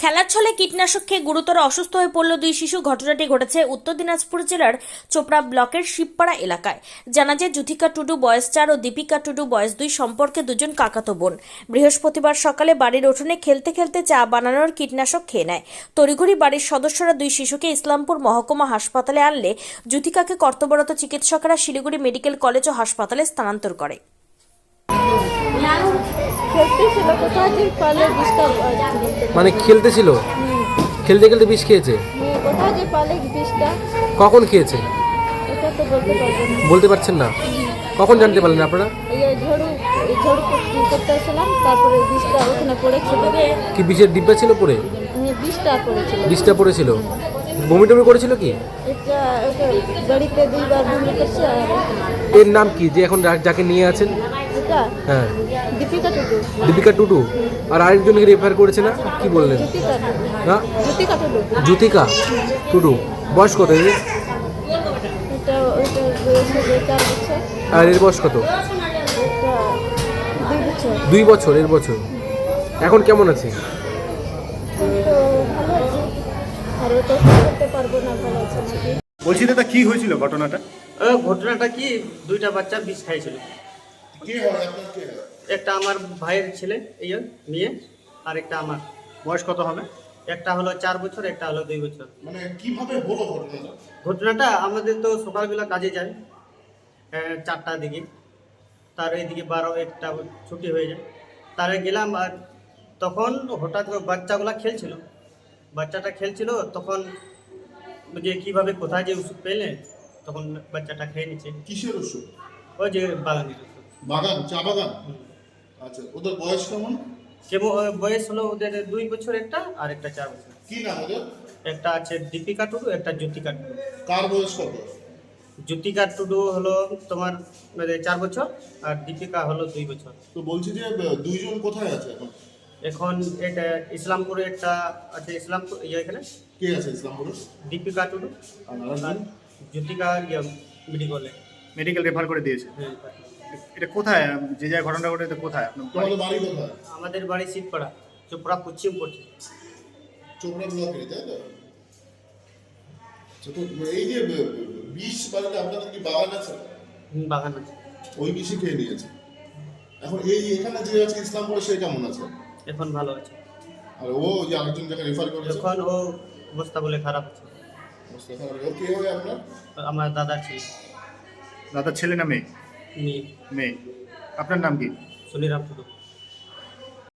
খেলার ছলে কীটনাশক খেয়ে গুরুতর অসুস্থ হয়ে পড়ল দুই শিশু। ঘটনাটি ঘটেছে উত্তর দিনাজপুর জেলার চোপড়া ব্লকের শিবপাড়া এলাকায়। জানা যায় যুথিকা টুডু বয়স 4 ও দীপিকা টুডু বয়স 2 সম্পর্কে দুজন কাকাতো বোন। বৃহস্পতিবার সকালে বাড়ির উঠোনে খেলতে খেলতে চা বানানোর কীটনাশক খেয়ে নেয়। তড়িঘড়ি বাড়ির সদস্যরা দুই শিশুকে ইসলামপুর মহকুমা হাসপাতালে আনলে যুথিকাকে কর্তব্যরত চিকিৎসকেরা শিলিগুড়ি মেডিকেল কলেজ ও হাসপাতালে স্থানান্তর করে। খেলতেছিল কোথায় যে পালে বিষটা মানে খেলতেছিল, খেলতে খেলতে বিষ খেয়েছে। কোথায় যে পালে বিষটা কখন খেয়েছে এটা তো বলতে পারবো না। বলতে পারছেন না? কখন জানতে পারলেন আপনারা? এই ঝড়ু করতে আসলাম, তারপরে বিষটা ওখানে পড়েছিল। কি বিষের ডিব্বা ছিল পরে? বিষটা পড়েছিল। বিষটা পড়েছিল। বমি টমি করেছিল কি? এটা গাড়িতে দুইবার বমি করছে। আর এর নাম কি যে এখন যাকে নিয়ে আছেন? এটা হ্যাঁ, দীপিকা টুডু। দীপিকা টুডু। আর আরেকজনকে রেফার করেছে না, কি বললেন? জ্যোতিকা টুডু। হ্যাঁ, জ্যোতিকা টুডু। জ্যোতিকা টুডু। বয়স কত এর? এটা ওইটা বয়স হবে 4 বছর। আর এর বয়স কত? এটা 2 বছর। 2 বছর। এর বছর। এখন কেমন আছে? তো ভালো আছে, আর তো করতে পারবো না, ভালো আছে নাকি। বলছি দাদা, কি হয়েছিল ঘটনাটা? ঘটনাটা কি, দুইটা বাচ্চা বিষ খাইছিল। একটা আমার ভাইয়ের ছেলে, এই মেয়ে, আর একটা আমার। বয়স কত হবে? একটা হলো 4 বছর, একটা হলো 2 বছর। মানে কিভাবে হলো ঘটনাটা? ঘটনাটা আমাদের তো সকালবেলা কাজে যায় 4টার দিকে, তার এইদিকে 12-1টা ছুটি হয়ে যায়। তারে গেলাম, আর তখন হঠাৎ করে বাচ্চাগুলা বাচ্চাটা খেলছিল, তখন যে কীভাবে কোথায় যে ওষুধ পেলে, তখন বাচ্চাটা খেয়ে নিচ্ছে। কিসের ওষুধ? ওই যে বাগানের ওষুধ। বাগান, চা বাগান। আচ্ছা, ওদের বয়স কেমন? বয়স হলো ওদের 2 বছর একটা, আর একটা 4 বছর। কি নাম ওদের? একটা আছে দীপিকা টুডু, একটা জ্যোতিকা টুডু। কার বয়স কত? জ্যোতিকা টুডু হলো তোমার 4 বছর, আর দীপিকা হলো 2 বছর। তো বলছি যে দুইজন কোথায় আছে এখন? এখন এটা ইসলামপুরে একটা আছে, ইসলামপুর এখানে কে আছে ইসলামপুরে? দীপিকা টুডু আর আরেকজন? জ্যোতিকা মেডিকেলে। মেডিকেল রেফার করে দিয়েছে। এটা কোথায়, যে জায়গায় ঘটনাটা ঘটেছে কোথায় আপনার? তোমাদের বাড়ি কোথায়? আমাদের বাড়ি শিবপাড়া, চোপড়া পশ্চিম পড়ছে। চোপড়া ব্লকে, তাই তো? আচ্ছা, তো এই যে বিষ বাড়িতে আপনাদের কি বাগান আছে? বাগান আছে। ওই বিষই খেয়ে নিয়েছে। এখন এখানে যে আছে ইসলামপুরে, সে কেমন আছে? এখন ভালো আছে। আর ও যে আরেকজন যাকে রেফার করেছে? এখন ও অবস্থা বলে খারাপ আছে। অবস্থা খারাপ। ও কে হয় আপনার? আমার দাদা ছিল। দাদার ছেলে না মেয়ে? মেয়ে মেয়ে। আপনার নাম কি? সুনিরাম টুডু।